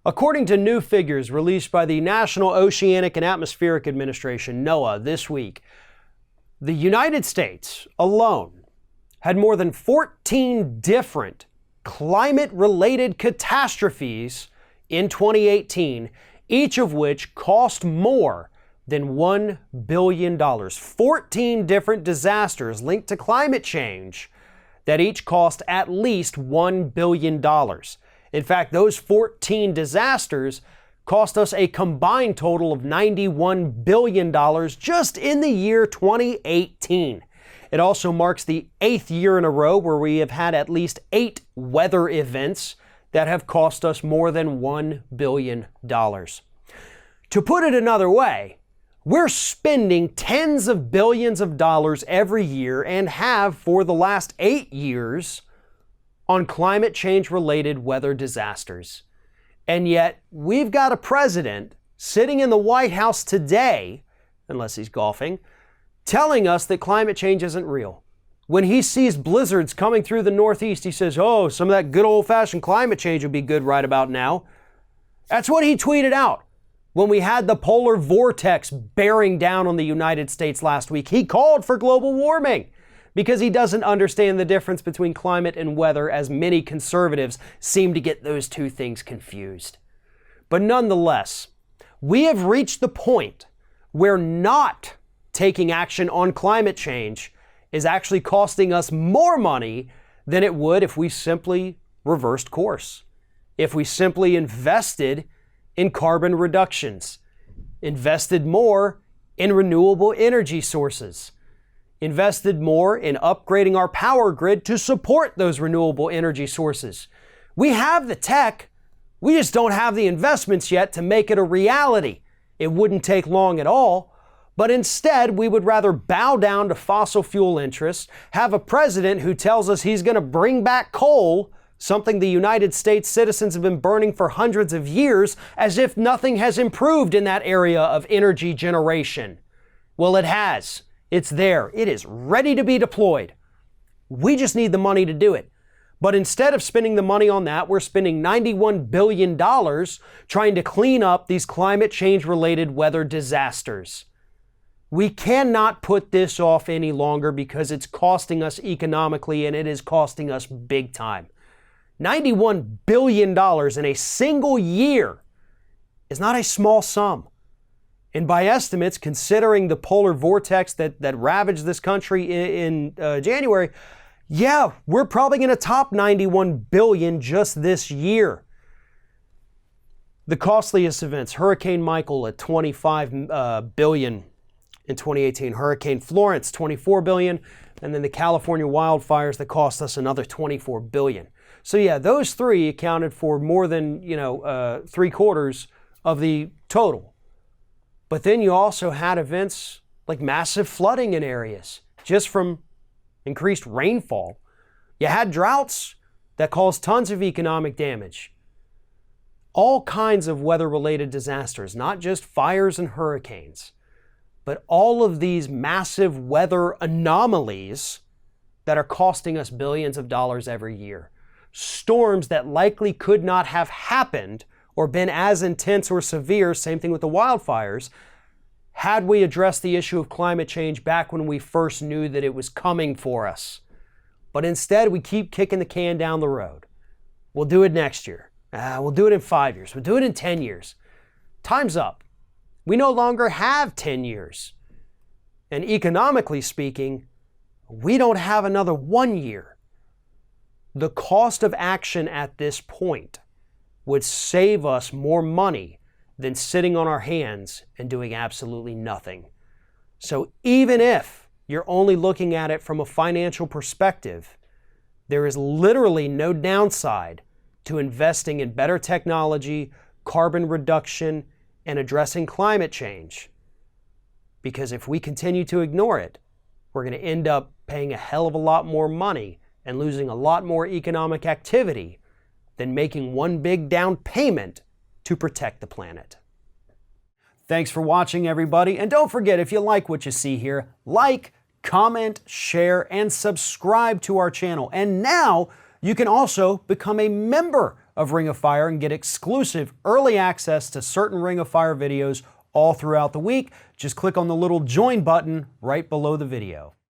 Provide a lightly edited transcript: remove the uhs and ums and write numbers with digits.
According to new figures released by the National Oceanic and Atmospheric Administration, NOAA, this week, the United States alone had more than 14 different climate-related catastrophes in 2018, each of which cost more than $1 billion. 14 different disasters linked to climate change that each cost at least $1 billion. In fact, those 14 disasters cost us a combined total of $91 billion just in the year 2018. It also marks the 8th year in a row where we have had at least 8 weather events that have cost us more than $1 billion. To put it another way, we're spending tens of billions of dollars every year and have for the last 8 years on climate change related weather disasters. And yet we've got a president sitting in the White House today, unless he's golfing, telling us that climate change isn't real. When he sees blizzards coming through the Northeast, he says, oh, some of that good old-fashioned climate change would be good right about now. That's what he tweeted out when we had the polar vortex bearing down on the United States last week. He called for global warming because he doesn't understand the difference between climate and weather, as many conservatives seem to get those two things confused. But nonetheless, we have reached the point where not taking action on climate change is actually costing us more money than it would if we simply reversed course. If we simply invested in carbon reductions, invested more in renewable energy sources, invested more in upgrading our power grid to support those renewable energy sources. We have the tech, we just don't have the investments yet to make it a reality. It wouldn't take long at all, but instead we would rather bow down to fossil fuel interests, have a president who tells us he's going to bring back coal, something the United States citizens have been burning for hundreds of years, as if nothing has improved in that area of energy generation. Well, it has. It's there. It is ready to be deployed. We just need the money to do it. But instead of spending the money on that, we're spending $91 billion trying to clean up these climate change related weather disasters. We cannot put this off any longer because it's costing us economically, and it is costing us big time. $91 billion in a single year is not a small sum. And by estimates, considering the polar vortex that ravaged this country in January, yeah, we're probably going to top $91 billion just this year. The costliest events, Hurricane Michael at $25 billion in 2018, Hurricane Florence, $24 billion, and then the California wildfires that cost us another $24 billion. So yeah, those three accounted for more than, 3/4 of the total. But then you also had events like massive flooding in areas just from increased rainfall. You had droughts that caused tons of economic damage. All kinds of weather-related disasters, not just fires and hurricanes, but all of these massive weather anomalies that are costing us billions of dollars every year. Storms that likely could not have happened or been as intense or severe, same thing with the wildfires, had we addressed the issue of climate change back when we first knew that it was coming for us. But instead, we keep kicking the can down the road. We'll do it next year. We'll do it in 5 years. We'll do it in 10 years. Time's up. We no longer have 10 years. And economically speaking, we don't have another 1 year. The cost of action at this point would save us more money than sitting on our hands and doing absolutely nothing. So even if you're only looking at it from a financial perspective, there is literally no downside to investing in better technology, carbon reduction, and addressing climate change. Because if we continue to ignore it, we're going to end up paying a hell of a lot more money and losing a lot more economic activity than making one big down payment to protect the planet. Thanks for watching, everybody. And don't forget, if you like what you see here, like, comment, share, and subscribe to our channel. And now you can also become a member of Ring of Fire and get exclusive early access to certain Ring of Fire videos all throughout the week. Just click on the little join button right below the video.